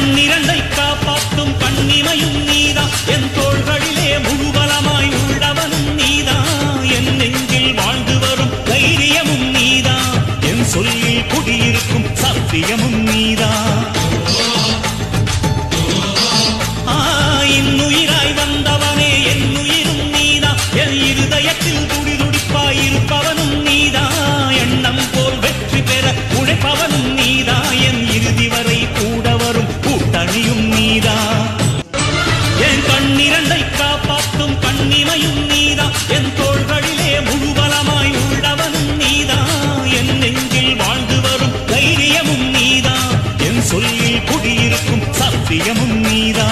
கண்ணிரண்டை காப்பாற்றும் கண்ணிமையும் நீதா என் தோள்களிலே முழுபலமாய் உள்ளவனும் நீதா என் நெஞ்சில் வாழ்ந்து வரும் தைரியமும் நீதா என் சொல்லில் குடியிருக்கும் சத்தியமும் நீதா இன்னுயிராய் வந்தவனே என் உயிரும் நீதா என் இருதயத்தில் துடிதுடிப்பாயிருப்பவனும் நீதா எண்ணம் போல் வெற்றி பெற உழைப்பவனும் நீதா என் இறுதி வரை கூட வரும் கூட்டணியும் நீதா என் கண்ணிரண்டை காப்பாற்றும் கண்ணிமையும் நீதா என் தோள்களிலே முழுபலமாய் உள்ளவனும் நீதா என் நெஞ்சில் வாழ்ந்து வரும் தைரியமும் நீதா என் சொல்லில் குடியிருக்கும் சத்தியமும் நீதா